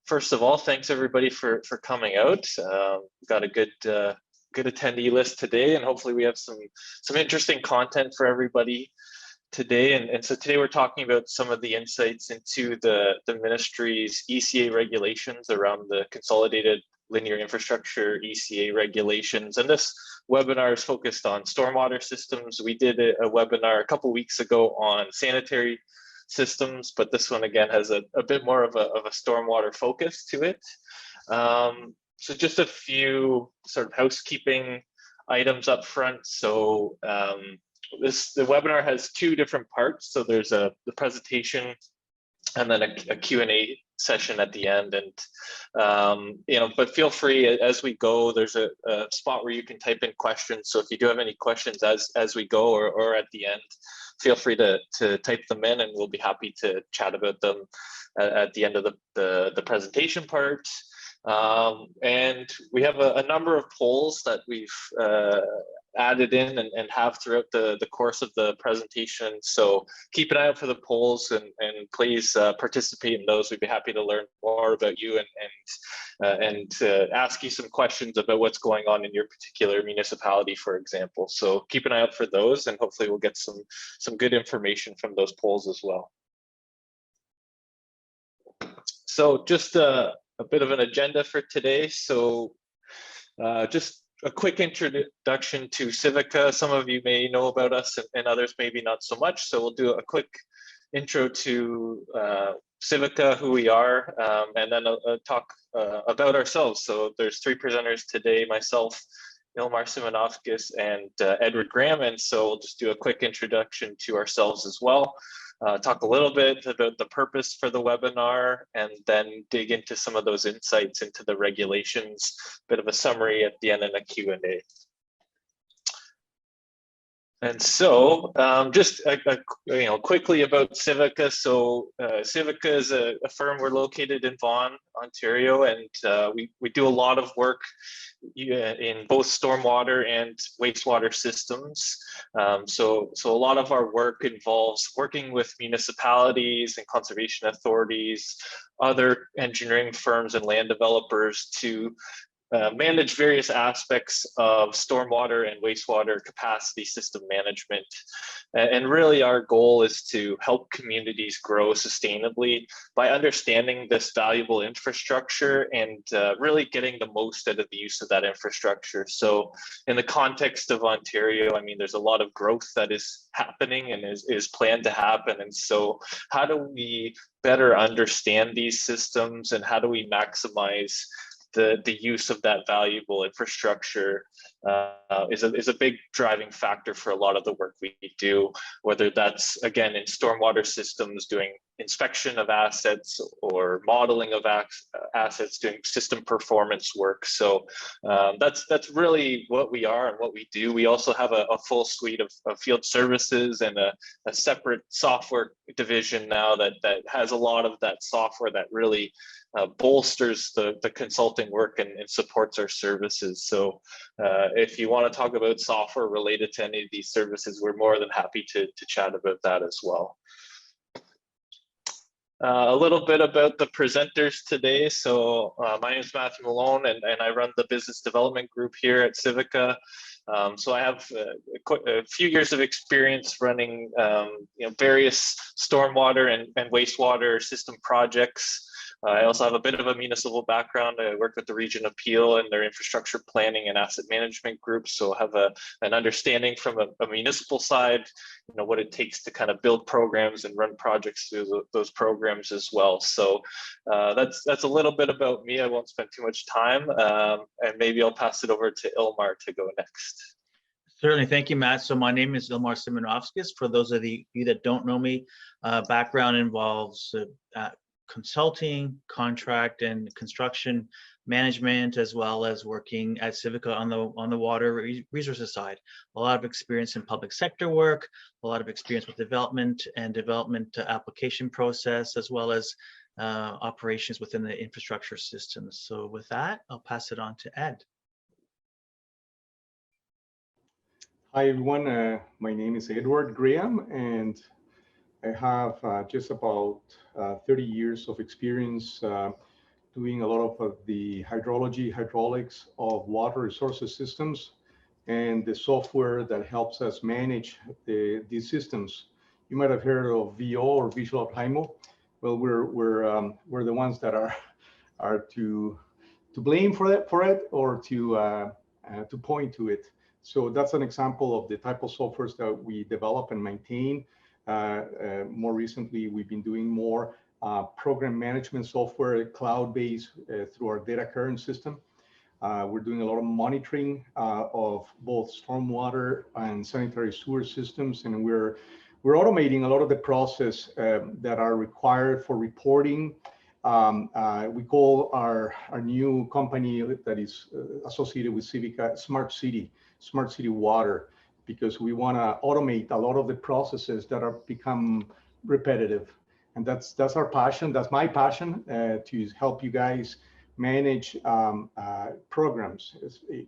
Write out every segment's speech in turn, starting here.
first of all, thanks everybody for coming out. Got a good attendee list today, and hopefully we have some interesting content for everybody today. And so today we're talking about some of the insights into the ministry's ECA regulations around the Consolidated Linear Infrastructure ECA regulations. And this webinar is focused on stormwater systems. We did a webinar a couple weeks ago on sanitary systems, but this one again has a bit more of a stormwater focus to it. So just a few sort of housekeeping items up front. So the webinar has two different parts. So there's the presentation and then a Q&A session at the end. And but feel free as we go. There's a spot where you can type in questions. So if you do have any questions as we go or at the end, feel free to type them in, and we'll be happy to chat about them at the end of the presentation part. And we have a number of polls that we've added in and have throughout the course of the presentation. So keep an eye out for the polls and please participate in those. We'd be happy to learn more about you and ask you some questions about what's going on in your particular municipality, for example. So keep an eye out for those, and hopefully we'll get some good information from those polls as well. So just a bit of an agenda for today. So just a quick introduction to Civica. Some of you may know about us and others maybe not so much. So we'll do a quick intro to Civica, who we are, and then a talk about ourselves. So there's three presenters today, myself, Ilmar Simonovskis, and Edward Graham. And so we'll just do a quick introduction to ourselves as well. Talk a little bit about the purpose for the webinar, and then dig into some of those insights into the regulations, bit of a summary at the end and a Q&A. And so just quickly about Civica. So Civica is a firm. We're located in Vaughan, Ontario, and we do a lot of work in both stormwater and wastewater systems. So a lot of our work involves working with municipalities and conservation authorities, other engineering firms and land developers to manage various aspects of stormwater and wastewater capacity system management. And really our goal is to help communities grow sustainably by understanding this valuable infrastructure and really getting the most out of the use of that infrastructure. So in the context of Ontario, I mean, there's a lot of growth that is happening and is planned to happen. And so how do we better understand these systems, and how do we maximize the use of that valuable infrastructure is a big driving factor for a lot of the work we do, whether that's, again, in stormwater systems, doing inspection of assets or modeling of assets, doing system performance work. So that's really what we are and what we do. We also have a full suite of field services and a separate software division now that has a lot of that software that really bolsters the consulting work and supports our services. So if you want to talk about software related to any of these services, we're more than happy to chat about that as well. A little bit about the presenters today. So my name is Matthew Malone, and I run the business development group here at Civica. So I have a few years of experience running various stormwater and wastewater system projects. I also have a bit of a municipal background. I work with the Region of Peel and their infrastructure planning and asset management group. So I have an understanding from a municipal side, what it takes to kind of build programs and run projects through those programs as well. So that's a little bit about me. I won't spend too much time, and maybe I'll pass it over to Ilmar to go next. Certainly. Thank you, Matt. So my name is Ilmar Simonovskis. For those of you that don't know me, background involves consulting, contract and construction management, as well as working at Civica on the water resources side. A lot of experience in public sector work, a lot of experience with development application process, as well as operations within the infrastructure systems. So with that, I'll pass it on to Ed. Hi, everyone. My name is Edward Graham, and I have just about 30 years of experience doing a lot of the hydrology, hydraulics of water resources systems, and the software that helps us manage these systems. You might have heard of VO or Visual Optimo. Well, we're the ones that are to blame for it or to point to it. So that's an example of the type of softwares that we develop and maintain. More recently, we've been doing more program management software, cloud-based through our data current system. We're doing a lot of monitoring of both stormwater and sanitary sewer systems, and we're automating a lot of the process that are required for reporting. We call our new company that is associated with Civica Smart City Water, because we want to automate a lot of the processes that are become repetitive. And that's our passion. That's my passion, to help you guys manage programs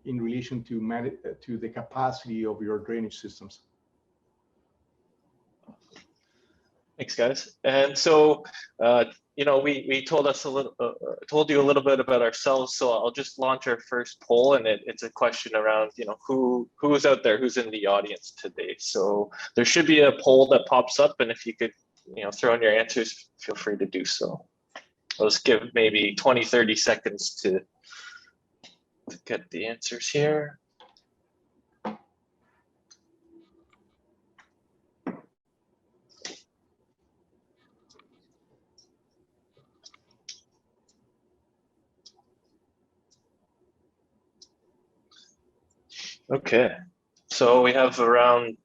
in relation to the capacity of your drainage systems. Thanks, guys. And so, you know, we told you a little bit about ourselves. So I'll just launch our first poll, and it's a question around, you know, who's out there, who's in the audience today. So there should be a poll that pops up, and if you could, you know, throw in your answers, feel free to do so. Let's give maybe 20, 30 seconds to get the answers here. Okay, so we have around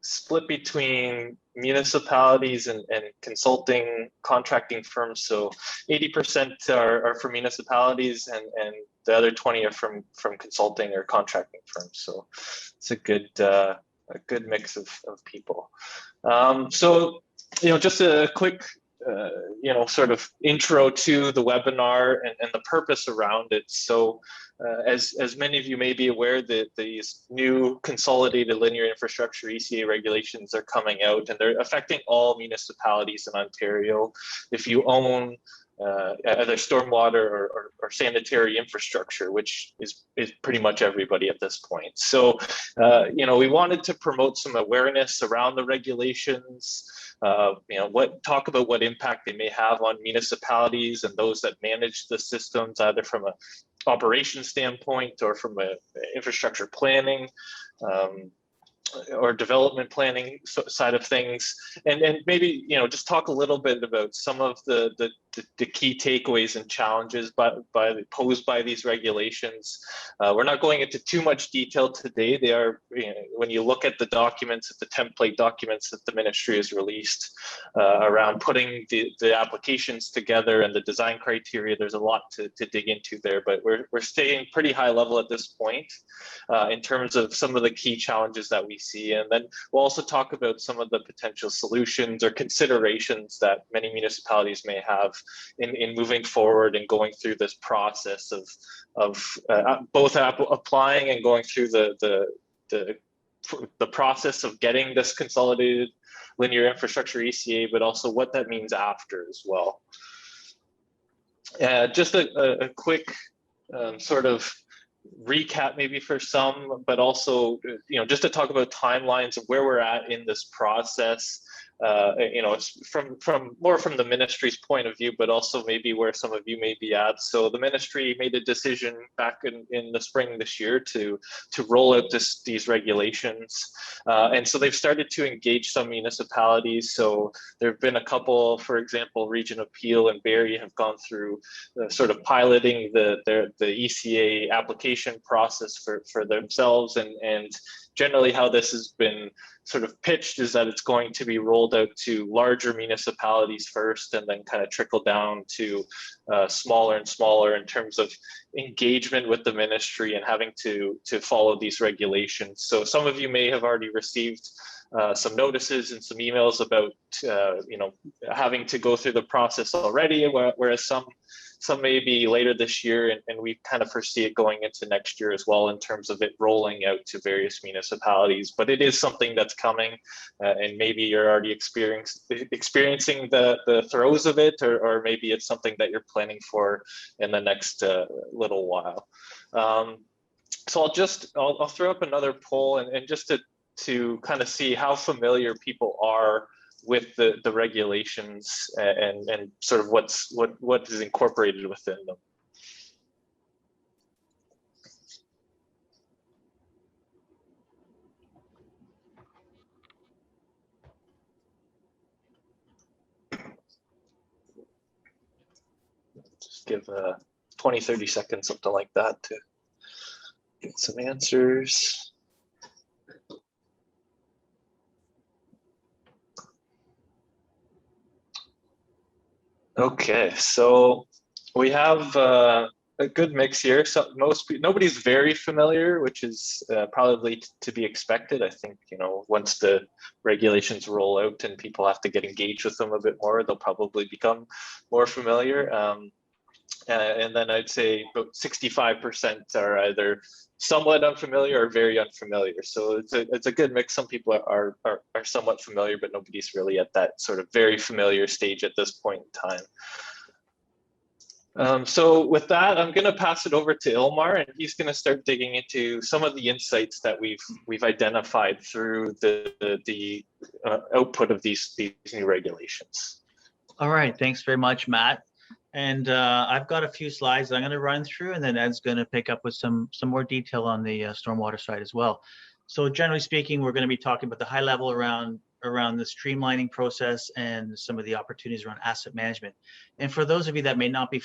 split between municipalities and consulting contracting firms. So 80% are from municipalities, and the other 20 are from consulting or contracting firms. So it's a good mix of people. So, you know, just a quick you know, sort of intro to the webinar and the purpose around it. So as many of you may be aware, that these new consolidated linear infrastructure ECA regulations are coming out, and they're affecting all municipalities in Ontario. If you own either stormwater or sanitary infrastructure, which is pretty much everybody at this point. So, you know, we wanted to promote some awareness around the regulations, you know, talk about what impact they may have on municipalities and those that manage the systems, either from a operation standpoint or from a infrastructure planning or development planning side of things, and maybe, you know, just talk a little bit about some of the key takeaways and challenges posed by these regulations. We're not going into too much detail today. They are, you know, when you look at the documents, the template documents that the ministry has released around putting the applications together and the design criteria, there's a lot to dig into there, but we're staying pretty high level at this point in terms of some of the key challenges that we see. And then we'll also talk about some of the potential solutions or considerations that many municipalities may have in moving forward and going through this process of both applying and going through the process of getting this consolidated linear infrastructure ECA, but also what that means after as well. Just a quick sort of recap maybe for some, but also, you know, just to talk about timelines of where we're at in this process. You know, it's more from the ministry's point of view, but also maybe where some of you may be at. So the ministry made a decision back in the spring this year to roll out these regulations, and so they've started to engage some municipalities. So there have been a couple, for example, Region of Peel and Barrie have gone through sort of piloting the ECA application process for themselves, and generally how this has been sort of pitched is that it's going to be rolled out to larger municipalities first, and then kind of trickle down to smaller and smaller in terms of engagement with the ministry and having to follow these regulations. So some of you may have already received some notices and some emails about having to go through the process already, whereas some may be later this year, and we kind of foresee it going into next year as well in terms of it rolling out to various municipalities. But it is something that's coming, and maybe you're already experiencing the throes of it, or maybe it's something that you're planning for in the next little while. So I'll throw up another poll, and just to kind of see how familiar people are with the regulations and sort of what is incorporated within them. Just give 20, 30 seconds, something like that, to get some answers. Okay, so we have a good mix here. So nobody's very familiar, which is probably to be expected. I think, once the regulations roll out and people have to get engaged with them a bit more, they'll probably become more familiar. And then I'd say about 65% are either somewhat unfamiliar or very unfamiliar. So it's a good mix. Some people are somewhat familiar, but nobody's really at that sort of very familiar stage at this point in time. So with that, I'm going to pass it over to Ilmar, and he's going to start digging into some of the insights that we've identified through the output of these new regulations. All right, thanks very much, Matt. And I've got a few slides I'm going to run through, and then Ed's going to pick up with some more detail on the stormwater side as well. So generally speaking, we're going to be talking about the high level around the streamlining process and some of the opportunities around asset management. And for those of you that may not be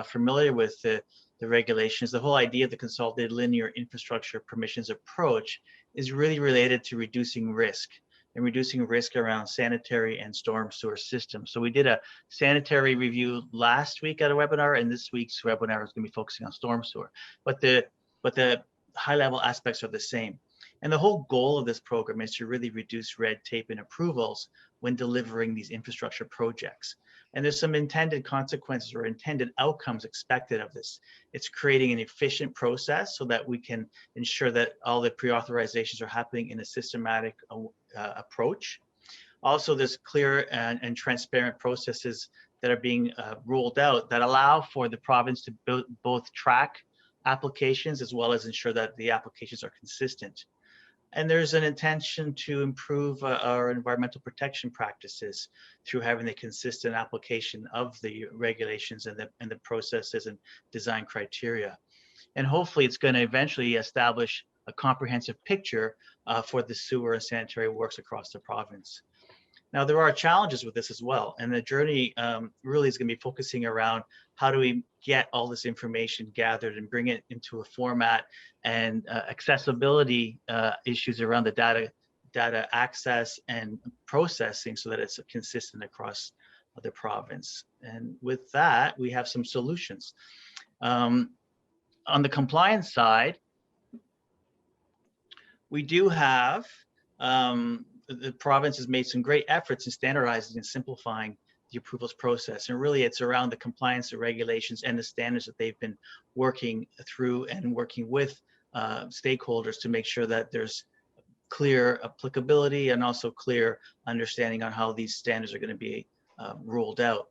familiar with the regulations, the whole idea of the consolidated linear infrastructure permissions approach is really related to reducing risk around sanitary and storm sewer systems. So we did a sanitary review last week at a webinar, and this week's webinar is going to be focusing on storm sewer. But the high level aspects are the same. And the whole goal of this program is to really reduce red tape and approvals when delivering these infrastructure projects. And there's some intended consequences or intended outcomes expected of this. It's creating an efficient process so that we can ensure that all the pre-authorizations are happening in a systematic approach. Also, there's clear and transparent processes that are being rolled out that allow for the province to both track applications as well as ensure that the applications are consistent. And there's an intention to improve our environmental protection practices through having the consistent application of the regulations and the processes and design criteria. And hopefully it's going to eventually establish a comprehensive picture for the sewer and sanitary works across the province. Now, there are challenges with this as well. And the journey really is going to be focusing around how do we get all this information gathered and bring it into a format, and accessibility issues around the data access and processing so that it's consistent across the province. And with that, we have some solutions. On the compliance side, we do have the province has made some great efforts in standardizing and simplifying the approvals process. And really it's around the compliance of regulations and the standards that they've been working through and working with stakeholders to make sure that there's clear applicability and also clear understanding on how these standards are going to be rolled out.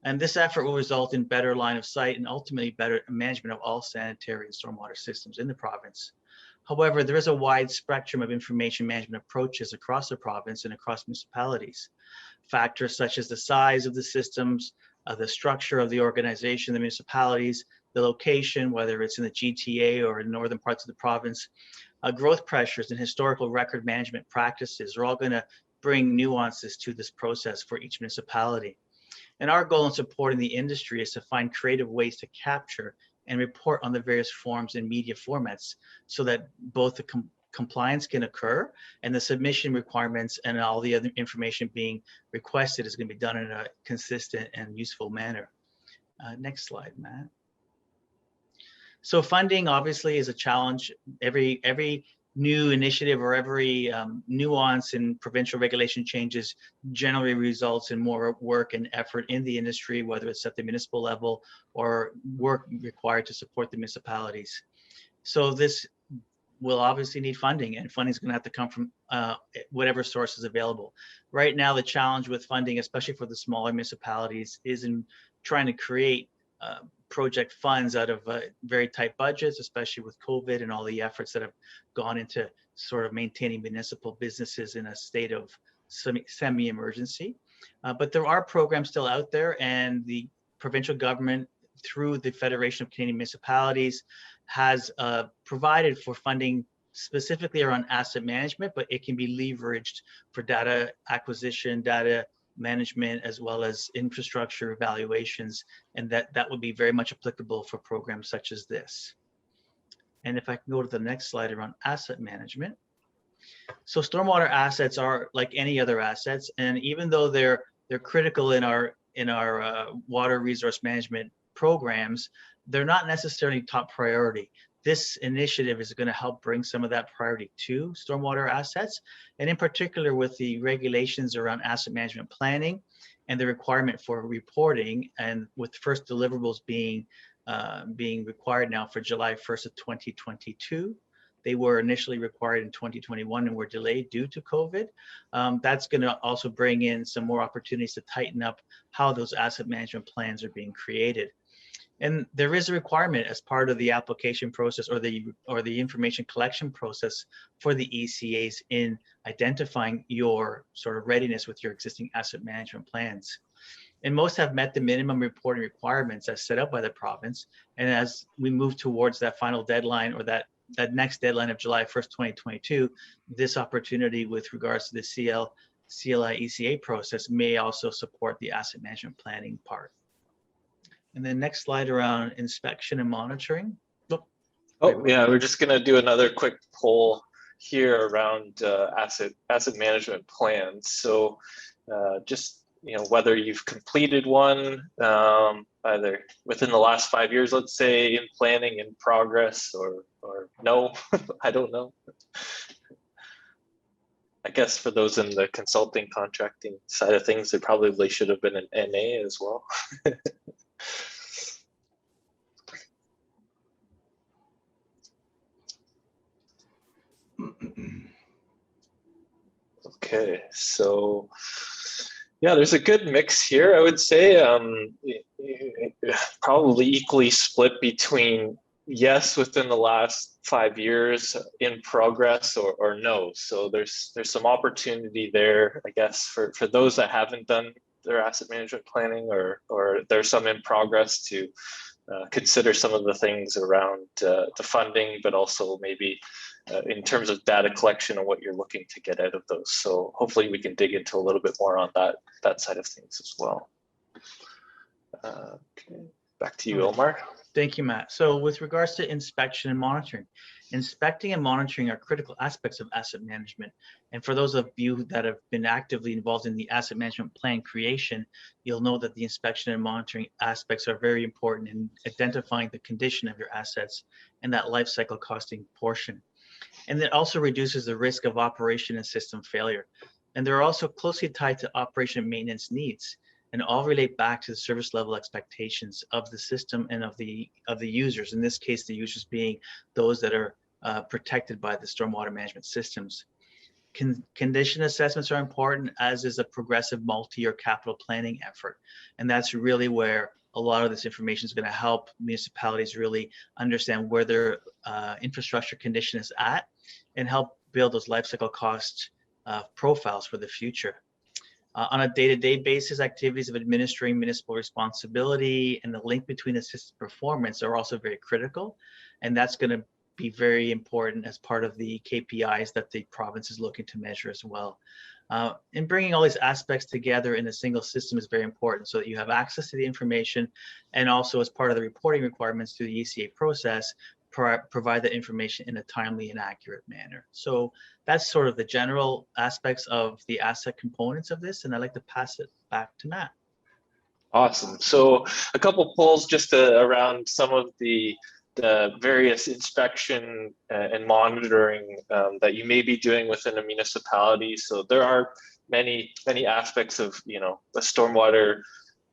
And this effort will result in better line of sight and ultimately better management of all sanitary and stormwater systems in the province. However, there is a wide spectrum of information management approaches across the province and across municipalities. Factors such as the size of the systems, the structure of the organization, the municipalities, the location, whether it's in the GTA or in northern parts of the province, growth pressures and historical record management practices are all going to bring nuances to this process for each municipality. And our goal in supporting the industry is to find creative ways to capture and report on the various forms and media formats so that both the compliance can occur and the submission requirements and all the other information being requested is going to be done in a consistent and useful manner. Next slide, Matt. So funding obviously is a challenge. Every new initiative or every nuance in provincial regulation changes generally results in more work and effort in the industry, whether it's at the municipal level or work required to support the municipalities. So this will obviously need funding, and funding is going to have to come from whatever source is available. Right now, the challenge with funding, especially for the smaller municipalities, is in trying to create project funds out of very tight budgets, especially with COVID and all the efforts that have gone into sort of maintaining municipal businesses in a state of semi-emergency. But there are programs still out there, and the provincial government, through the Federation of Canadian Municipalities, has provided for funding specifically around asset management, but it can be leveraged for data acquisition, data management, as well as infrastructure evaluations, and that would be very much applicable for programs such as this. And if I can go to the next slide around asset management. So stormwater assets are like any other assets, and even though they're critical in our water resource management programs, they're not necessarily top priority. This initiative is going to help bring some of that priority to stormwater assets, and in particular with the regulations around asset management planning and the requirement for reporting, and with first deliverables being required now for July 1st of 2022. They were initially required in 2021 and were delayed due to COVID. That's going to also bring in some more opportunities to tighten up how those asset management plans are being created. And there is a requirement as part of the application process or the information collection process for the ECAs in identifying your sort of readiness with your existing asset management plans. And most have met the minimum reporting requirements as set out by the province. And as we move towards that final deadline, or that next deadline of July 1st, 2022, this opportunity with regards to the CLI ECA process may also support the asset management planning part. And then next slide around inspection and monitoring. Oh yeah, we're just going to do another quick poll here around asset management plans. So just whether you've completed one either within the last 5 years, let's say, in planning, in progress, or no. I don't know. I guess for those in the consulting contracting side of things, there probably should have been an NA as well. Okay, so yeah, there's a good mix here, I would say. Probably equally split between yes within the last 5 years, in progress, or no. So there's some opportunity there, I guess, for those that haven't done their asset management planning, or there's some in progress to consider some of the things around the funding, but also maybe in terms of data collection and what you're looking to get out of those. So hopefully we can dig into a little bit more on that side of things as well. Okay, back to you, Omar. Thank you, Matt. So with regards to inspection and monitoring, inspecting and monitoring are critical aspects of asset management. And for those of you that have been actively involved in the asset management plan creation, you'll know that the inspection and monitoring aspects are very important in identifying the condition of your assets and that life cycle costing portion. And it also reduces the risk of operation and system failure. And they're also closely tied to operation and maintenance needs, and all relate back to the service level expectations of the system and of the users. In this case, the users being those that are protected by the stormwater management systems. Condition assessments are important, as is a progressive multi-year capital planning effort. And that's really where a lot of this information is going to help municipalities really understand where their infrastructure condition is at, and help build those life cycle cost profiles for the future. On a day-to-day basis, activities of administering municipal responsibility and the link between the system performance are also very critical. And that's going to be very important as part of the KPIs that the province is looking to measure as well. And bringing all these aspects together in a single system is very important, so that you have access to the information, and also as part of the reporting requirements through the ECA process, provide that information in a timely and accurate manner. So that's sort of the general aspects of the asset components of this, and I'd like to pass it back to Matt. Awesome. So a couple polls just around some of the various inspection and monitoring that you may be doing within a municipality. So there are many aspects of the stormwater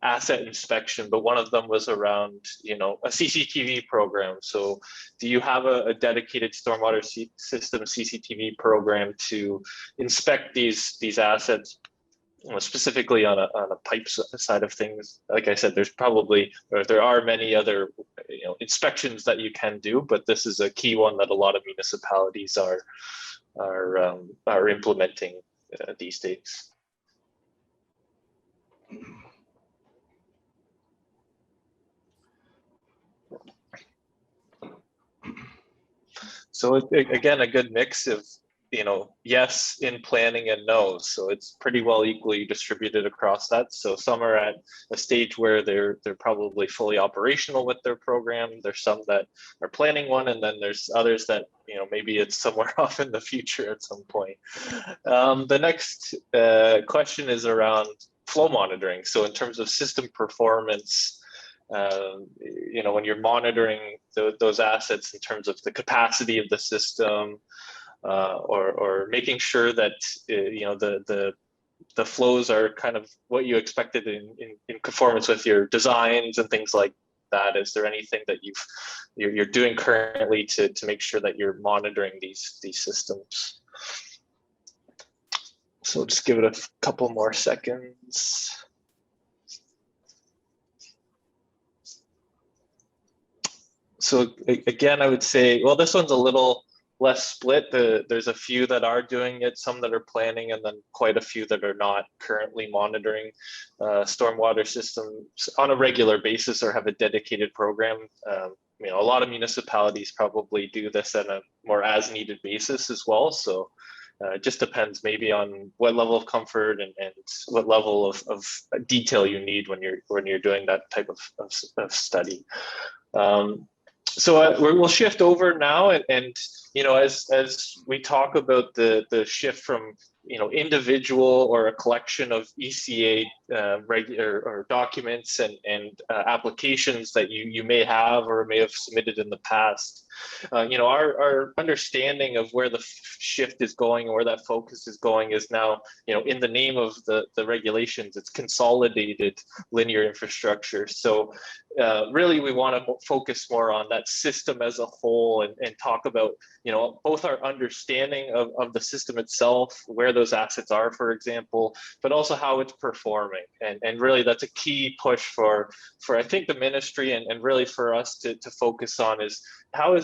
asset inspection, but one of them was around a CCTV program. So do you have a dedicated stormwater system CCTV program to inspect these assets, specifically on a pipe side of things? Like I said, there are many other inspections that you can do, but this is a key one that a lot of municipalities are implementing these days. So again, a good mix of yes in planning and no. So it's pretty well equally distributed across that. So some are at a stage where they're probably fully operational with their program. There's some that are planning one, and then there's others that maybe it's somewhere off in the future at some point. The next question is around flow monitoring. So in terms of system performance, when you're monitoring those assets in terms of the capacity of the system, or making sure that the flows are kind of what you expected in conformance with your designs and things like that. Is there anything that you're doing currently to make sure that you're monitoring these systems? So just give it a couple more seconds. So again, I would say, well, this one's a little less split. There's a few that are doing it, some that are planning, and then quite a few that are not currently monitoring stormwater systems on a regular basis or have a dedicated program. A lot of municipalities probably do this on a more as-needed basis as well. So it just depends maybe on what level of comfort and what level of detail you need when you're doing that type of study. So we'll shift over now, and as we talk about the shift from individual or a collection of ECA regular or documents and applications that you may have or may have submitted in the past. Our understanding of where the shift is going, or where that focus is going, is now, in the name of the regulations, it's consolidated linear infrastructure. So really, we want to focus more on that system as a whole, and talk about, both our understanding of the system itself, where those assets are, for example, but also how it's performing. And really, that's a key push for I think the ministry, and really for us to focus on is how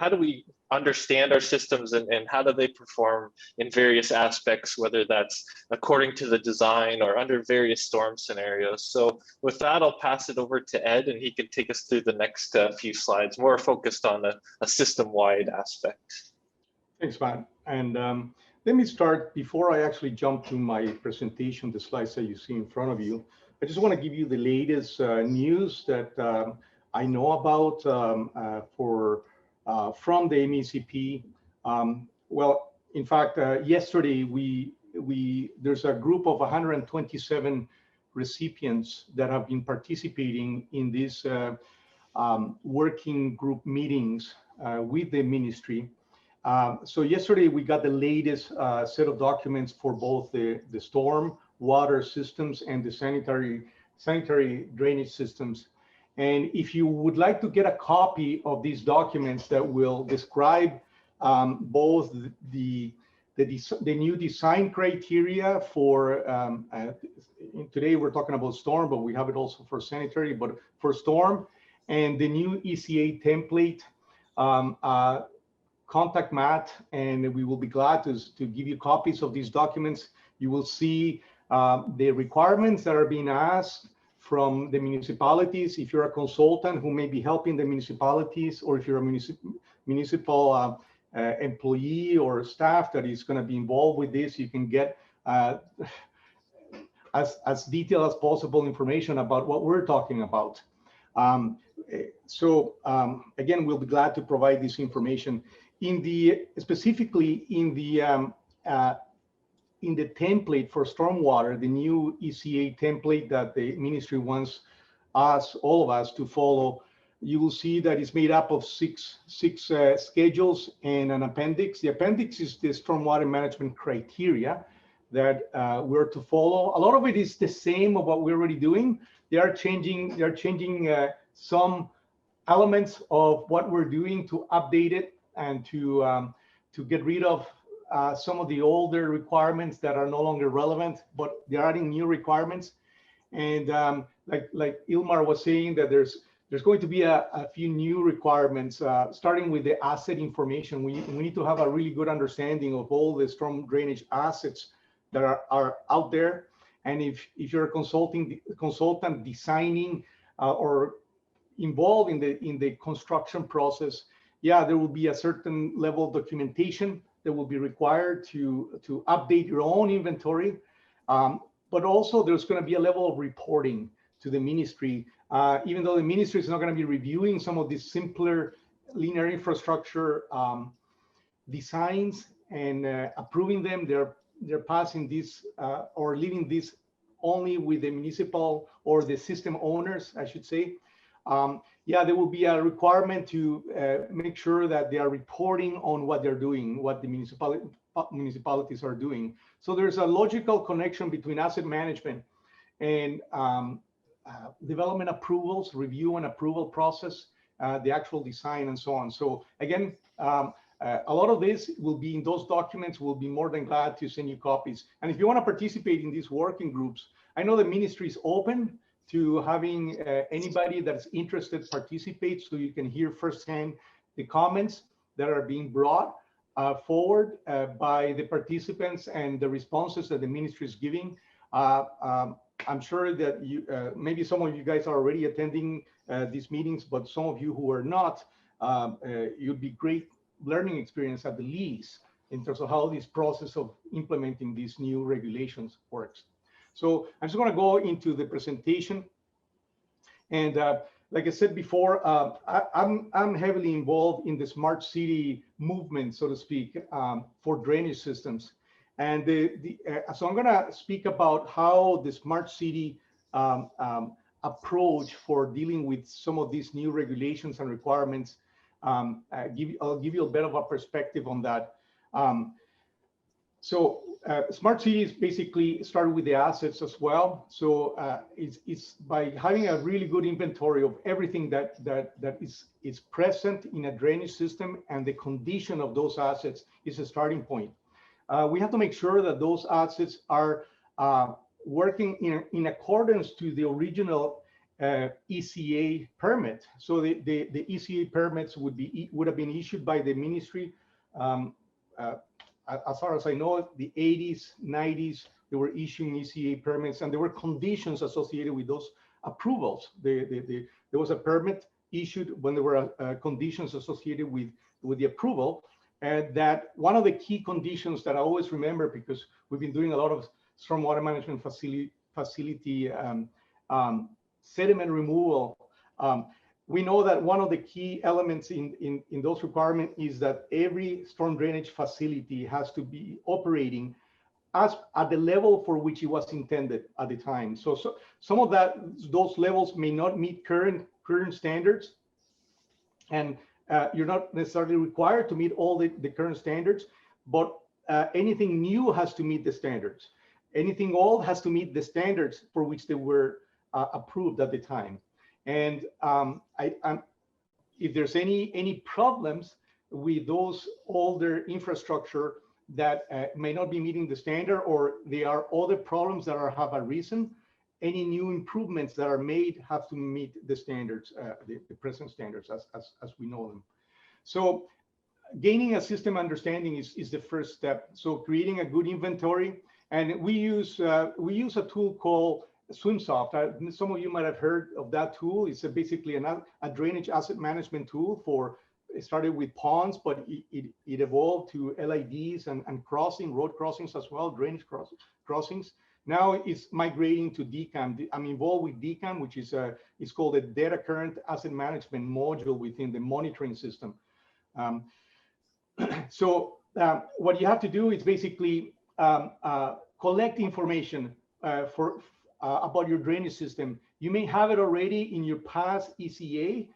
do we understand our systems, and how do they perform in various aspects, whether that's according to the design or under various storm scenarios. So with that, I'll pass it over to Ed, and he can take us through the next few slides, more focused on a system-wide aspect. Thanks, Matt. And let me start, before I actually jump to my presentation, the slides that you see in front of you. I just want to give you the latest news that I know about from the MECP. Well, in fact, yesterday there's a group of 127 recipients that have been participating in these working group meetings with the ministry. So yesterday we got the latest set of documents for both the storm water systems and the sanitary drainage systems. And if you would like to get a copy of these documents that will describe both the new design criteria for, today we're talking about storm, but we have it also for sanitary, but for storm, and the new ECA template, contact Matt, and we will be glad to give you copies of these documents. You will see the requirements that are being asked from the municipalities. If you're a consultant who may be helping the municipalities, or if you're a municipal employee or staff that is going to be involved with this, you can get as detailed as possible information about what we're talking about. Again, we'll be glad to provide this information. Specifically in the template for stormwater, the new ECA template that the ministry wants all of us to follow, you will see that it's made up of six schedules and an appendix. The appendix is the stormwater management criteria that we're to follow. A lot of it is the same of what we're already doing. They are changing some elements of what we're doing to update it and to get rid of some of the older requirements that are no longer relevant, but they're adding new requirements. And like Ilmar was saying, that there's going to be a few new requirements, starting with the asset information. We need to have a really good understanding of all the storm drainage assets that are out there. And if you're a consultant designing or involved in the construction process, yeah, there will be a certain level of documentation that will be required to update your own inventory. But also there's going to be a level of reporting to the ministry. Even though the ministry is not going to be reviewing some of these simpler linear infrastructure designs and approving them, they're passing this or leaving this only with the municipal or the system owners, I should say. Yeah, there will be a requirement to make sure that they are reporting on what they're doing, what the municipalities are doing. So there's a logical connection between asset management and development approvals, review and approval process, the actual design and so on. So again, a lot of this will be in those documents. We'll be more than glad to send you copies. And if you want to participate in these working groups, I know the ministry is open to having anybody that's interested participate, so you can hear firsthand the comments that are being brought forward by the participants and the responses that the ministry is giving. I'm sure that you, maybe some of you guys are already attending these meetings, but some of you who are not, you'd be great learning experience at the least in terms of how this process of implementing these new regulations works. So I'm just going to go into the presentation. And like I said before, I'm heavily involved in the smart city movement, so to speak, for drainage systems. And so I'm going to speak about how the smart city approach for dealing with some of these new regulations and requirements. I'll give you a bit of a perspective on that. So smart cities basically started with the assets as well. So it's by having a really good inventory of everything that is present in a drainage system, and the condition of those assets is a starting point. We have to make sure that those assets are working in accordance to the original ECA permit. So the ECA permits would have been issued by the ministry. As far as I know, the 80s, 90s, they were issuing ECA permits, and there were conditions associated with those approvals. There was a permit issued when there were conditions associated with the approval. And that one of the key conditions that I always remember, because we've been doing a lot of stormwater management facility sediment removal. We know that one of the key elements in those requirements is that every storm drainage facility has to be operating at the level for which it was intended at the time. So some of those levels may not meet current standards, and you're not necessarily required to meet all the current standards, but anything new has to meet the standards. Anything old has to meet the standards for which they were approved at the time. And if there's any problems with those older infrastructure that may not be meeting the standard, or there are other problems that have arisen, any new improvements that are made have to meet the standards, the present standards as we know them. So gaining a system understanding is the first step. So creating a good inventory, and we use a tool called SwimSoft. Some of you might have heard of that tool. It's basically a drainage asset management tool it started with ponds, but it evolved to LIDs and road crossings as well, drainage crossings. Now it's migrating to DCAM. I'm involved with DCAM, which is it's called a data current asset management module within the monitoring system. So what you have to do is basically collect information about your drainage system. You may have it already in your past ECA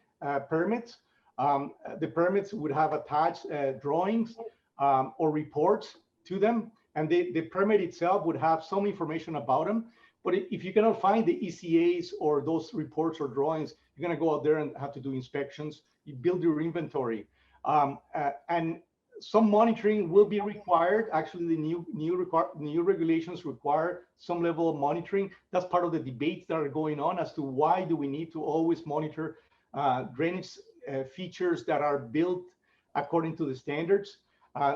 permits. The permits would have attached drawings or reports to them, and the permit itself would have some information about them. But if you cannot find the ECAs or those reports or drawings, you're going to go out there and have to do inspections. You build your inventory, and some monitoring will be required. Actually, the new regulations require some level of monitoring. That's part of the debates that are going on as to why do we need to always monitor drainage features that are built according to the standards.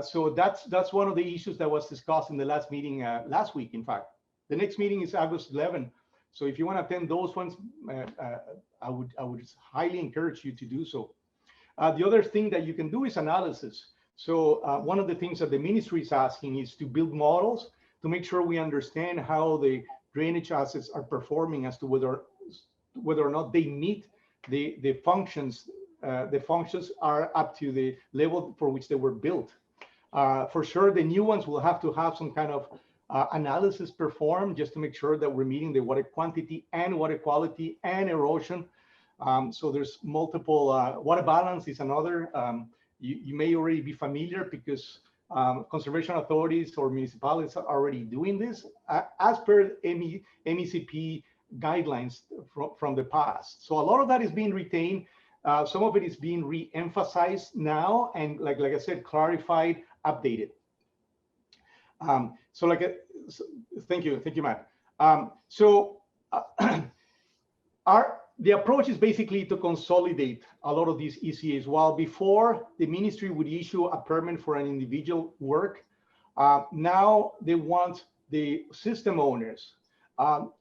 So that's one of the issues that was discussed in the last meeting last week. In fact, the next meeting is August 11. So if you want to attend those ones, I would highly encourage you to do so. The other thing that you can do is analysis. So one of the things that the ministry is asking is to build models to make sure we understand how the drainage assets are performing as to whether or not they meet the functions. The functions are up to the level for which they were built. For sure, the new ones will have to have some kind of analysis performed just to make sure that we're meeting the water quantity and water quality and erosion. So there's multiple, water balance is another. You may already be familiar because conservation authorities or municipalities are already doing this as per MECP guidelines from the past. So a lot of that is being retained. Some of it is being re-emphasized now and like I said, clarified, updated. So thank you, Matt. The approach is basically to consolidate a lot of these ECAs. While before the ministry would issue a permit for an individual work, now they want the system owners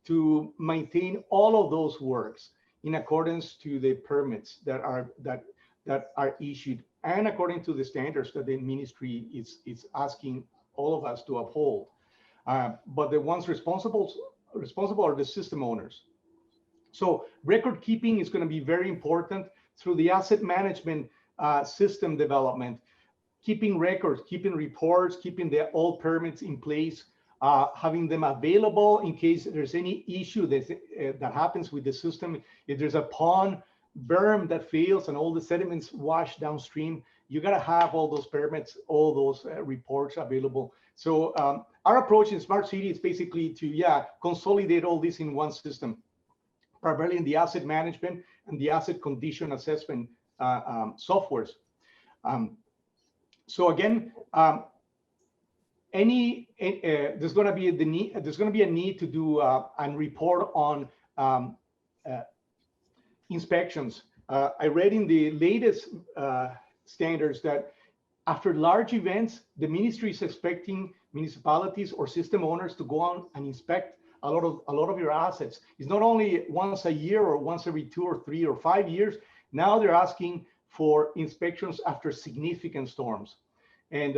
to maintain all of those works in accordance to the permits that are issued and according to the standards that the ministry is asking all of us to uphold. But the ones responsible are the system owners. So record keeping is going to be very important through the asset management system development, keeping records, keeping reports, keeping all permits in place, having them available in case there's any issue that happens with the system. If there's a pond berm that fails and all the sediments wash downstream, you got to have all those permits, all those reports available. So our approach in Smart City is basically to, consolidate all this in one system, primarily in the asset management and the asset condition assessment softwares. So again, there's going to be a need to do and report on inspections. I read in the latest standards that after large events, the ministry is expecting municipalities or system owners to go on and inspect a lot of your assets. It's not only once a year or once every 2 or 3 or 5 years. Now they're asking for inspections after significant storms, and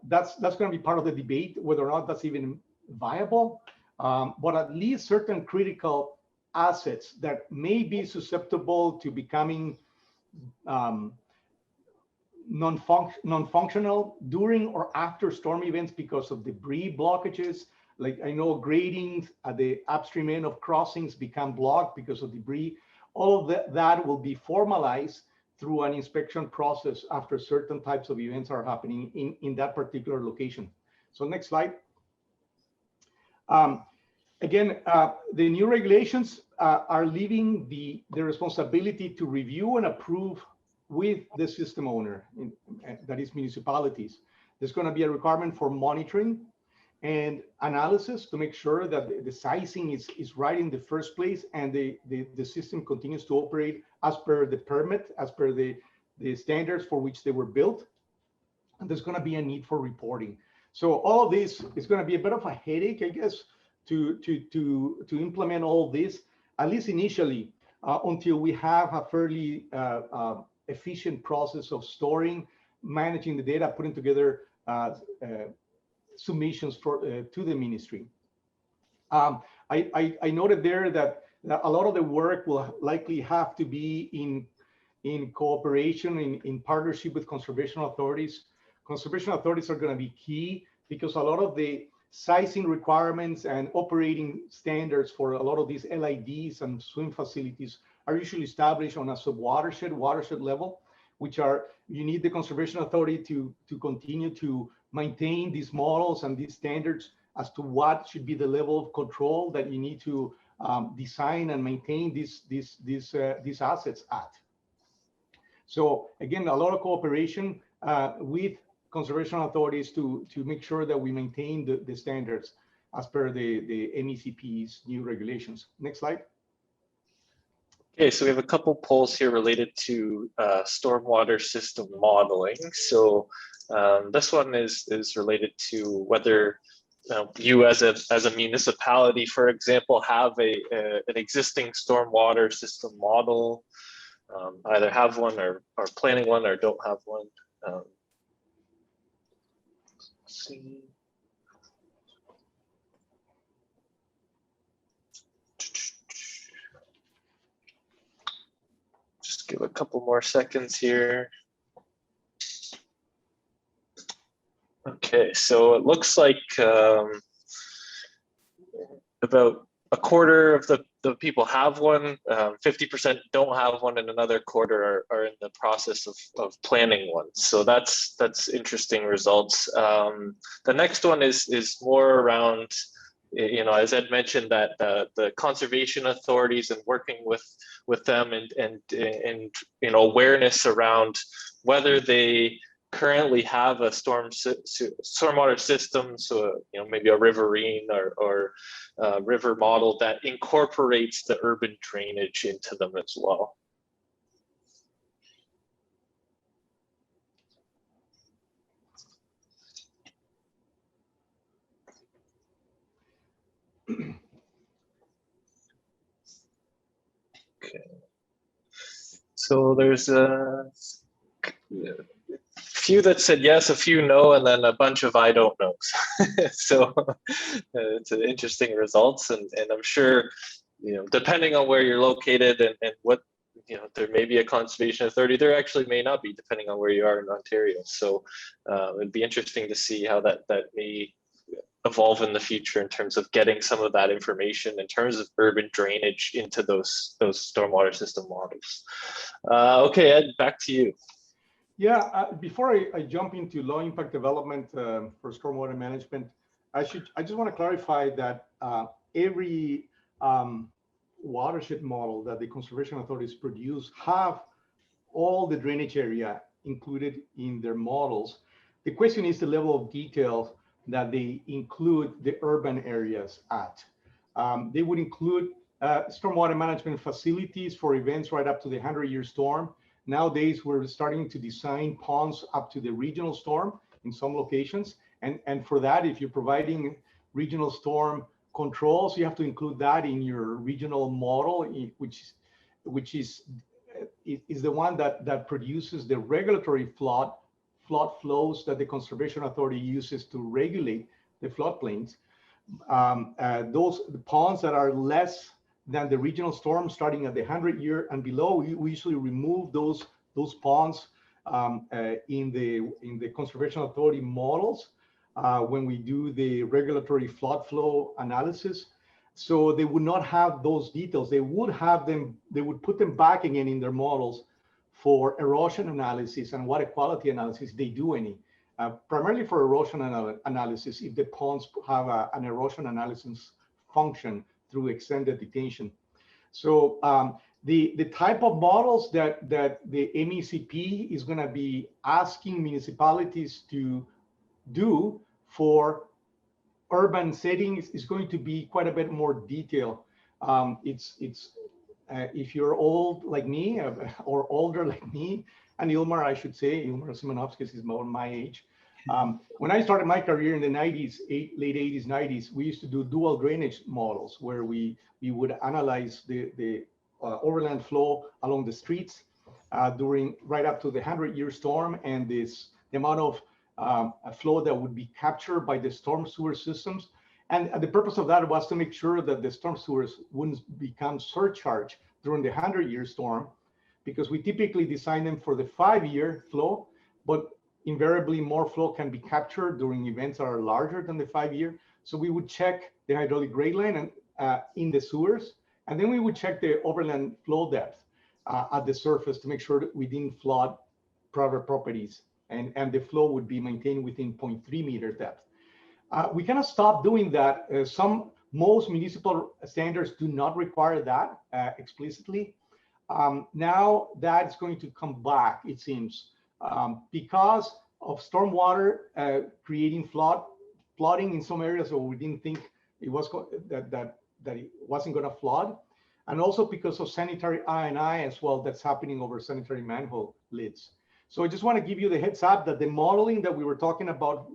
that's going to be part of the debate whether or not that's even viable. But at least certain critical assets that may be susceptible to becoming non-functional during or after storm events because of debris blockages. Like I know grading at the upstream end of crossings become blocked because of debris. All of that will be formalized through an inspection process after certain types of events are happening in that particular location. So next slide. Again, the new regulations are leaving the responsibility to review and approve with the system owner, that is municipalities. There's going to be a requirement for monitoring and analysis to make sure that the sizing is right in the first place and the system continues to operate as per the permit, as per the standards for which they were built. And there's going to be a need for reporting. So all of this is going to be a bit of a headache, I guess, to implement all this, at least initially, until we have a fairly efficient process of storing, managing the data, putting together submissions to the ministry. I noted there that a lot of the work will likely have to be in cooperation, in partnership with conservation authorities. Conservation authorities are going to be key because a lot of the sizing requirements and operating standards for a lot of these LIDs and swim facilities are usually established on a watershed level, which are, you need the conservation authority to continue to maintain these models and these standards as to what should be the level of control that you need to design and maintain these assets at. So again, a lot of cooperation with conservation authorities to make sure that we maintain the standards as per the MECP's new regulations. Next slide. Okay, so we have a couple polls here related to stormwater system modeling. So this one is related to whether you as a municipality, for example, have an existing stormwater system model, either have one or are planning one or don't have one. Let's see. Just give a couple more seconds here. Okay, so it looks like about a quarter of the people have one, 50% don't have one, and another quarter are in the process of planning one. So that's interesting results. The next one is more around, you know, as Ed mentioned, that the conservation authorities and working with them and you know, awareness around whether they currently have a stormwater system, so you know, maybe a riverine or river model that incorporates the urban drainage into them as well. Okay, so there's a few that said yes, a few no, and then a bunch of I don't know. So it's an interesting results, and I'm sure, you know, depending on where you're located and what, you know, there may be a conservation authority, there actually may not be, depending on where you are in Ontario. So it'd be interesting to see how that may evolve in the future in terms of getting some of that information in terms of urban drainage into those stormwater system models. Okay, Ed, back to you. Yeah, before I jump into low impact development for stormwater management, I just want to clarify that every watershed model that the conservation authorities produce have all the drainage area included in their models. The question is the level of detail that they include the urban areas at. They would include stormwater management facilities for events right up to the 100-year storm. Nowadays, we're starting to design ponds up to the regional storm in some locations. And for that, if you're providing regional storm controls, you have to include that in your regional model, which is the one that produces the regulatory flood flows that the Conservation Authority uses to regulate the floodplains. Those ponds that are less than the regional storm, starting at the 100-year and below, we usually remove those ponds in the Conservation Authority models when we do the regulatory flood flow analysis. So they would not have those details. They would have them. They would put them back again in their models for erosion analysis and water quality analysis. They do any. Primarily for erosion analysis, if the ponds have an erosion analysis function through extended detention. So the type of models that the MECP is going to be asking municipalities to do for urban settings is going to be quite a bit more detailed. If you're old like me or older like me, and Ilmar, I should say, Ilmar Simonovskis is more my age. When I started my career in the 90s, late 80s, 90s, we used to do dual drainage models where we would analyze the overland flow along the streets during right up to the 100-year storm, and the amount of flow that would be captured by the storm sewer systems. And the purpose of that was to make sure that the storm sewers wouldn't become surcharged during the 100-year storm, because we typically design them for the 5-year flow, but invariably more flow can be captured during events that are larger than the 5-year. So we would check the hydraulic grade line and in the sewers And then we would check the overland flow depth at the surface to make sure that we didn't flood private properties, and the flow would be maintained within 0.3 meter depth. We kind of stopped doing that. Most municipal standards do not require that explicitly. Now that's going to come back, it seems, because of stormwater creating flooding in some areas where we didn't think it was that it wasn't going to flood, and also because of sanitary I&I as well that's happening over sanitary manhole lids. So I just want to give you the heads up that the modeling that we were talking about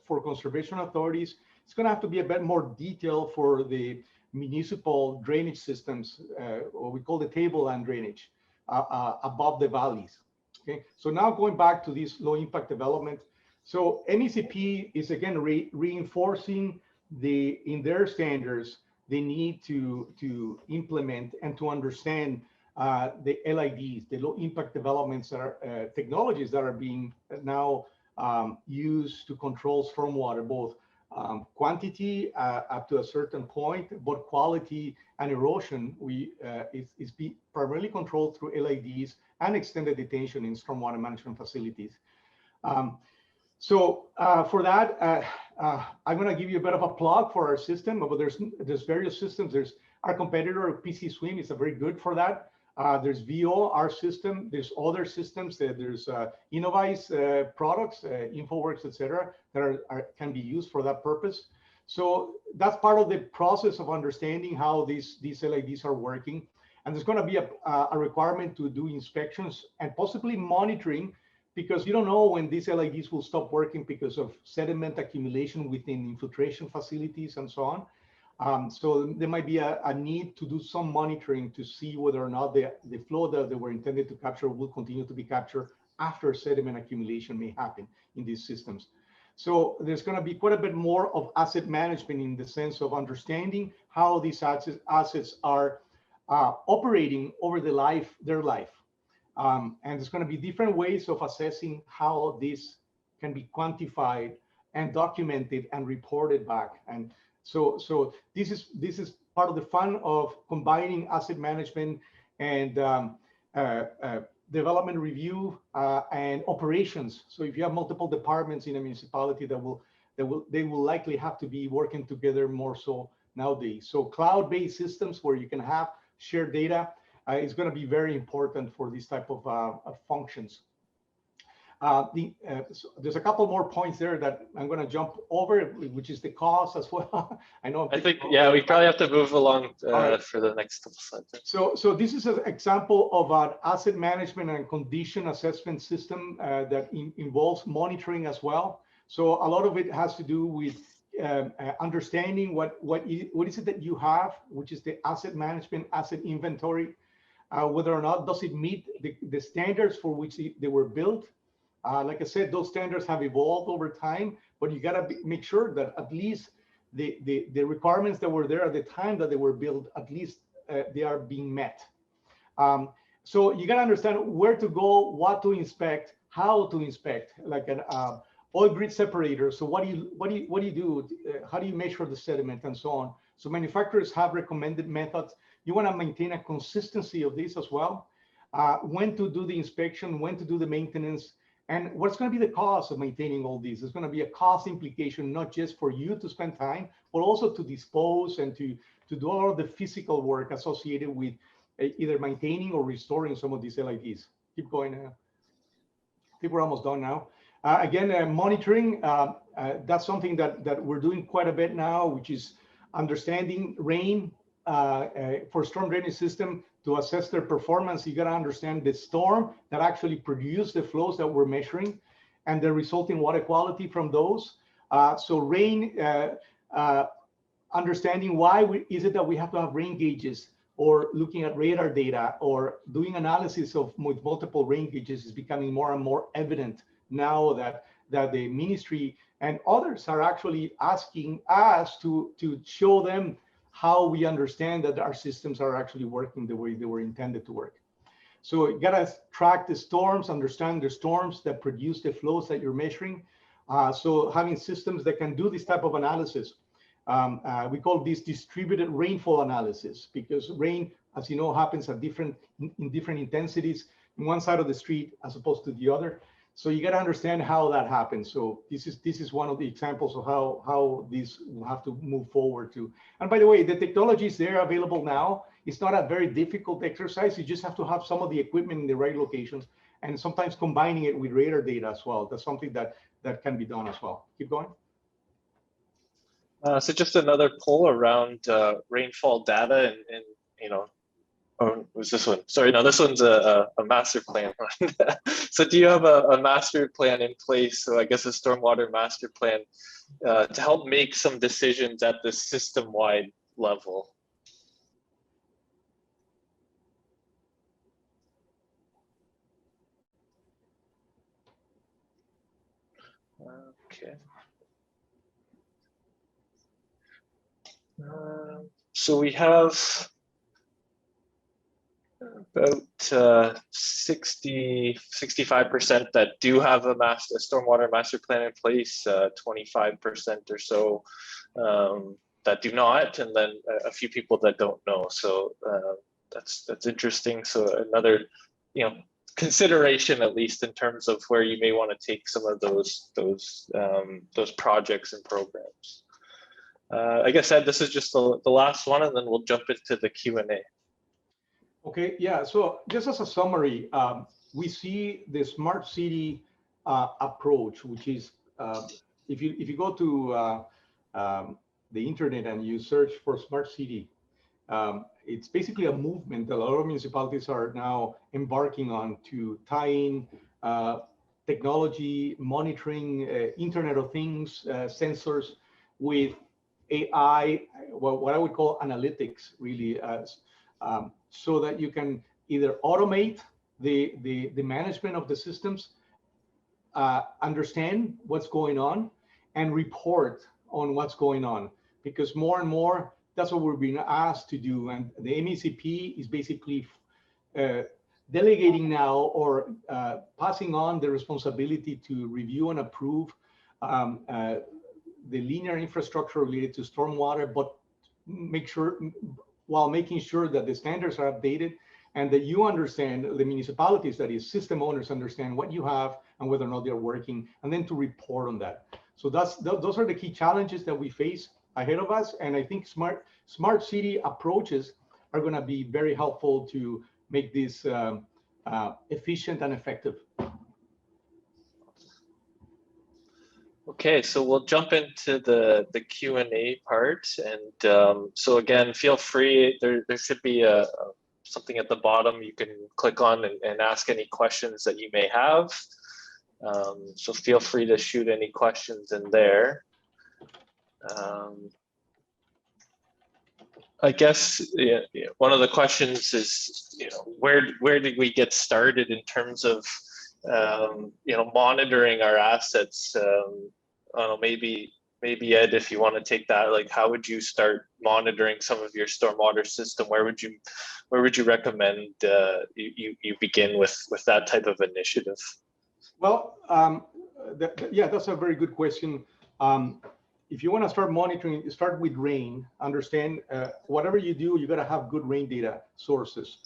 for conservation authorities, it's going to have to be a bit more detailed for the municipal drainage systems, what we call the tableland drainage, above the valleys. Okay, so now going back to this low impact development. So MECP is again reinforcing in their standards the need to implement and to understand the LIDs, the low impact developments that are technologies that are being now used to control stormwater, both quantity up to a certain point, but quality and erosion is primarily controlled through LIDs and extended detention in stormwater management facilities. So for that, I'm going to give you a bit of a plug for our system, but there's various systems. There's our competitor, PC Swim, is very good for that. There's VO, our system. There's other systems. There's Innovice products, InfoWorks, etc., that can be used for that purpose. So that's part of the process of understanding how these LIDs are working. And there's going to be a requirement to do inspections and possibly monitoring, because you don't know when these LIDs will stop working because of sediment accumulation within infiltration facilities and so on. So there might be a need to do some monitoring to see whether or not the flow that they were intended to capture will continue to be captured after sediment accumulation may happen in these systems. So there's going to be quite a bit more of asset management in the sense of understanding how these assets are operating over their life. And there's going to be different ways of assessing how this can be quantified and documented and reported back. And so this is part of the fun of combining asset management and development review and operations. So if you have multiple departments in a municipality, they will likely have to be working together more so nowadays. So cloud-based systems where you can have shared data is going to be very important for these type of functions. There's a couple more points there that I'm going to jump over, which is the cost as well. I think, yeah, we probably have to move along for the next couple slides. So this is an example of an asset management and condition assessment system that involves monitoring as well. So a lot of it has to do with understanding what is it that you have, which is the asset management, asset inventory, whether or not does it meet the standards for which they were built. Like I said, those standards have evolved over time, but you got to make sure that at least the requirements that were there at the time that they were built, at least they are being met. So you got to understand where to go, what to inspect, how to inspect, like an oil grid separator. So what do you do? How do you measure the sediment and so on? So manufacturers have recommended methods. You want to maintain a consistency of this as well. When to do the inspection, when to do the maintenance, and what's going to be the cost of maintaining all these? There's going to be a cost implication, not just for you to spend time, but also to dispose and to do all of the physical work associated with either maintaining or restoring some of these LIDs. Keep going. I think we're almost done now. Again, monitoring, that's something that we're doing quite a bit now, which is understanding rain for storm drainage system. To assess their performance, you got to understand the storm that actually produced the flows that we're measuring and the resulting water quality from those. So rain, understanding why is it that we have to have rain gauges, or looking at radar data, or doing analysis of with multiple rain gauges is becoming more and more evident now that the ministry and others are actually asking us to show them how we understand that our systems are actually working the way they were intended to work. So you gotta track the storms, understand the storms that produce the flows that you're measuring. So having systems that can do this type of analysis. We call this distributed rainfall analysis, because rain, as you know, happens at different intensities in one side of the street as opposed to the other. So you got to understand how that happens. So this is one of the examples of how these will have to move forward to. And by the way, the technologies there available now. It's not a very difficult exercise. You just have to have some of the equipment in the right locations, and sometimes combining it with radar data as well. That's something that can be done as well. Keep going. So just another poll around rainfall data, and you know, oh, was this one? Sorry, no, this one's a master plan. So do you have a master plan in place? So I guess a stormwater master plan to help make some decisions at the system-wide level. Okay. So we have about 65% that do have a stormwater master plan in place, 25% or so that do not, and then a few people that don't know. So that's interesting. So another, you know, consideration, at least in terms of where you may want to take some of those projects and programs. I guess, Ed, this is just the last one, and then we'll jump into the Q&A. Okay, yeah, so just as a summary, we see the smart city approach, which is, if you go to the internet and you search for smart city, it's basically a movement that a lot of municipalities are now embarking on to tie in technology, monitoring, Internet of Things, sensors with AI, what I would call analytics, really, so that you can either automate the management of the systems, understand what's going on, and report on what's going on. Because more and more, that's what we're being asked to do. And the MECP is basically delegating now, or passing on the responsibility to review and approve the linear infrastructure related to stormwater, but while making sure that the standards are updated and that you understand, the municipalities, that is system owners, understand what you have and whether or not they're working, and then to report on that. So those are the key challenges that we face ahead of us. And I think smart city approaches are going to be very helpful to make this efficient and effective. Okay, so we'll jump into the Q&A part, and so again, feel free. There should be something at the bottom you can click on and ask any questions that you may have. So feel free to shoot any questions in there. I guess one of the questions is, where did we get started in terms of monitoring our assets? I don't know, maybe Ed, if you want to take that, like, how would you start monitoring some of your stormwater system? Where would you recommend you begin with that type of initiative? Well, yeah, that's a very good question. If you want to start monitoring, start with rain. Understand whatever you do, you got to have good rain data sources.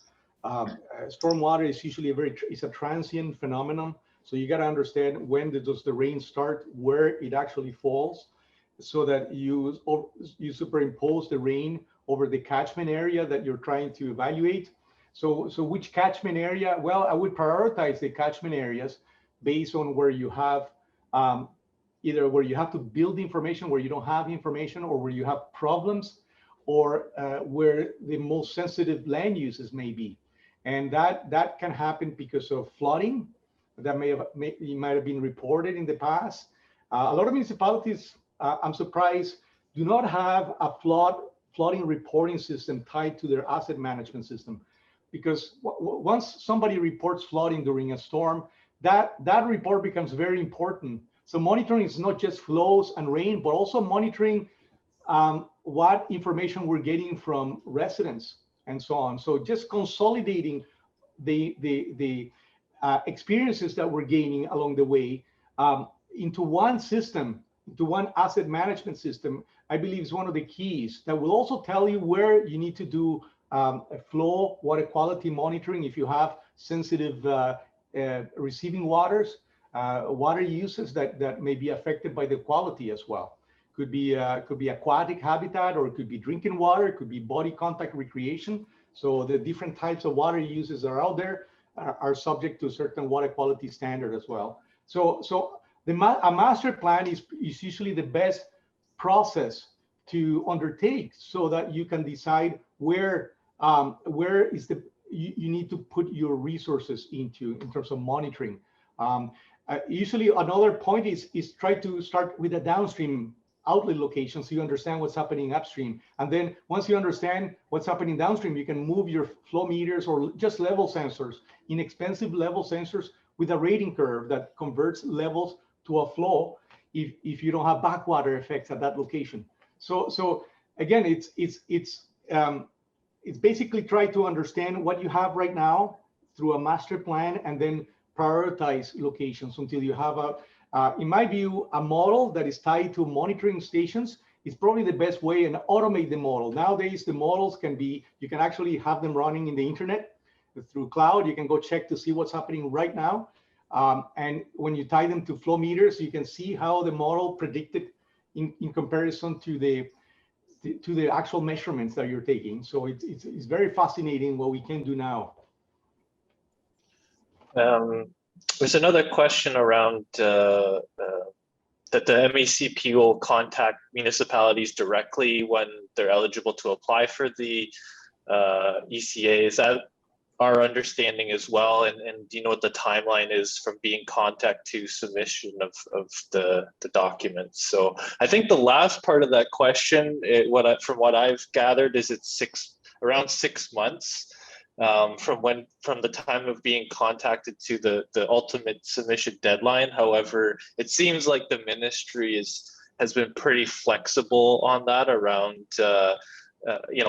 Stormwater is usually it's a transient phenomenon. So you got to understand when does the rain start, where it actually falls, so that you superimpose the rain over the catchment area that you're trying to evaluate. So which catchment area? Well, I would prioritize the catchment areas based on where you have either where you have to build information, where you don't have information, or where you have problems, or where the most sensitive land uses may be. And that can happen because of flooding that might have been reported in the past. A lot of municipalities, I'm surprised, do not have a flooding reporting system tied to their asset management system, because once somebody reports flooding during a storm, that report becomes very important. So monitoring is not just flows and rain, but also monitoring what information we're getting from residents and so on. So just consolidating the experiences that we're gaining along the way into one system, into one asset management system, I believe is one of the keys that will also tell you where you need to do a flow water quality monitoring if you have sensitive receiving waters, water uses that may be affected by the quality as well. Could be aquatic habitat, or it could be drinking water, it could be body contact recreation. So the different types of water uses that are out there are subject to certain water quality standard as well. So a master plan is usually the best process to undertake so that you can decide where is you need to put your resources into in terms of monitoring. Usually another point is try to start with a downstream outlet location so you understand what's happening upstream. And then once you understand what's happening downstream, you can move your flow meters or just level sensors, inexpensive level sensors with a rating curve that converts levels to a flow if you don't have backwater effects at that location. So again, it's basically try to understand what you have right now through a master plan, and then prioritize locations until you have in my view, a model that is tied to monitoring stations is probably the best way, and automate the model. Nowadays, the models you can actually have them running in the internet through cloud. You can go check to see what's happening right now. And when you tie them to flow meters, you can see how the model predicted in comparison to the actual measurements that you're taking. So it's very fascinating what we can do now. There's another question around that the MECP will contact municipalities directly when they're eligible to apply for the ECA. Is that our understanding as well? And do you know what the timeline is from being contacted to submission of the documents? So I think the last part of that question, from what I've gathered, is it's around 6 months. From the time of being contacted to the ultimate submission deadline. However, it seems like the ministry has been pretty flexible on that around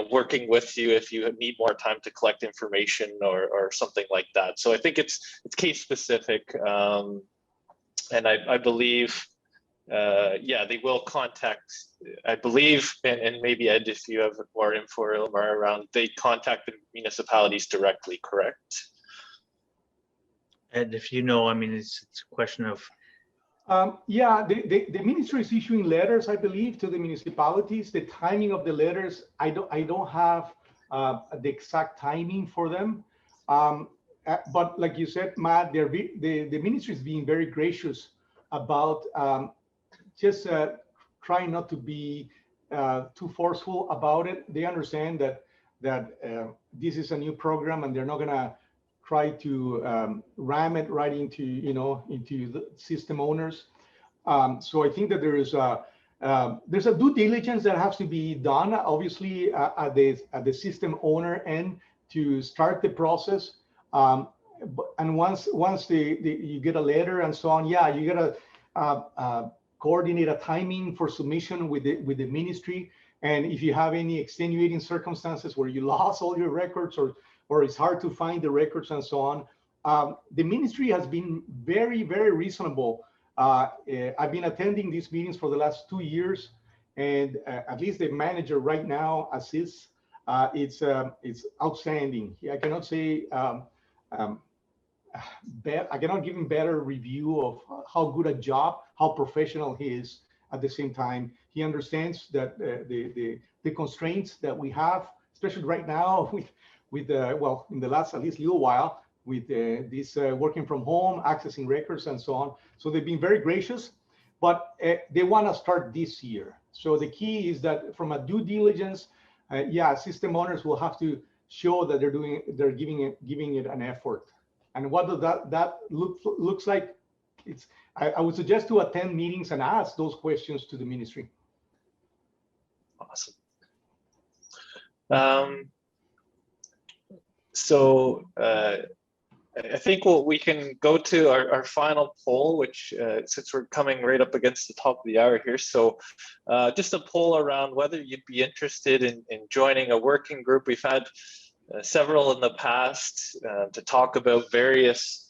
working with you if you need more time to collect information or something like that. So I think it's case specific, and I believe they will contact, I believe, and maybe Ed, if you have more info around, they contact the municipalities directly, correct? Ed, if you know, I mean, it's a question of. The ministry is issuing letters, I believe, to the municipalities. The timing of the letters, I don't have the exact timing for them. But like you said, Matt, the ministry is being very gracious about just trying not to be too forceful about it. They understand that this is a new program, and they're not gonna try to ram it right into the system owners. So I think that there's a due diligence that has to be done, obviously, at the system owner end to start the process. And once you get a letter and so on, you gotta coordinate a timing for submission with the ministry. And if you have any extenuating circumstances where you lost all your records or it's hard to find the records and so on, the ministry has been very, very reasonable. I've been attending these meetings for the last 2 years, and at least the manager right now assists. It's outstanding. I cannot say I cannot give him better review of how good a job, how professional he is. At the same time, he understands that the constraints that we have, especially right now with in the last at least little while with this working from home, accessing records and so on. So they've been very gracious, but they want to start this year. So the key is that from a due diligence, system owners will have to show that they're giving it an effort. And what does that looks like? I would suggest to attend meetings and ask those questions to the ministry. Awesome. So I think we can go to our final poll, which since we're coming right up against the top of the hour here. So just a poll around whether you'd be interested in joining a working group. We've had several in the past to talk about various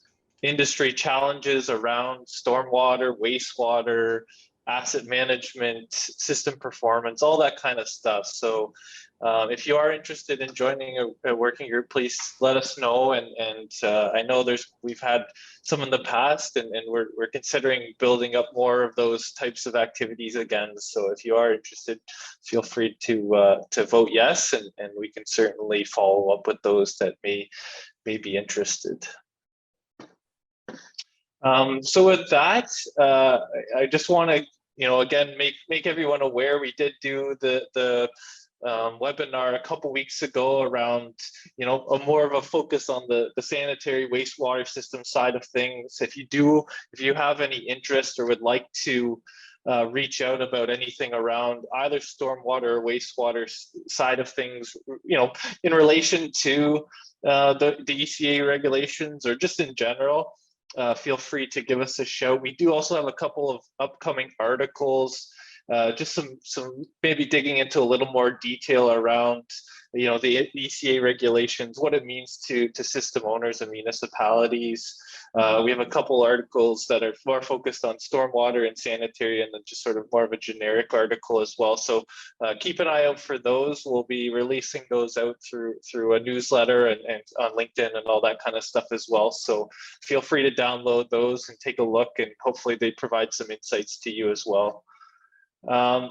industry challenges around stormwater, wastewater, asset management, system performance, all that kind of stuff. So if you are interested in joining a working group, please let us know. And I know we've had some in the past, and we're considering building up more of those types of activities again. So if you are interested, feel free to vote yes, and we can certainly follow up with those that may be interested. So with that, I just want to, again, make everyone aware we did do the webinar a couple weeks ago around, a more of a focus on the sanitary wastewater system side of things. If you have any interest or would like to reach out about anything around either stormwater or wastewater side of things, in relation to the ECA regulations or just in general, feel free to give us a shout. We do also have a couple of upcoming articles, just some maybe digging into a little more detail around the ECA regulations, what it means to system owners and municipalities. We have a couple articles that are more focused on stormwater and sanitary, and then just sort of more of a generic article as well. So keep an eye out for those. We'll be releasing those out through a newsletter and on LinkedIn and all that kind of stuff as well. So feel free to download those and take a look, and hopefully they provide some insights to you as well.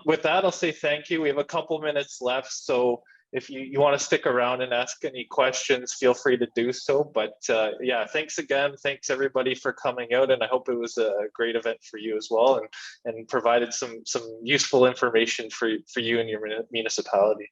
With that, I'll say thank you. We have a couple minutes left, so if you want to stick around and ask any questions, feel free to do so. But yeah, thanks again. Thanks everybody for coming out, and I hope it was a great event for you as well, and provided some useful information for you and your municipality.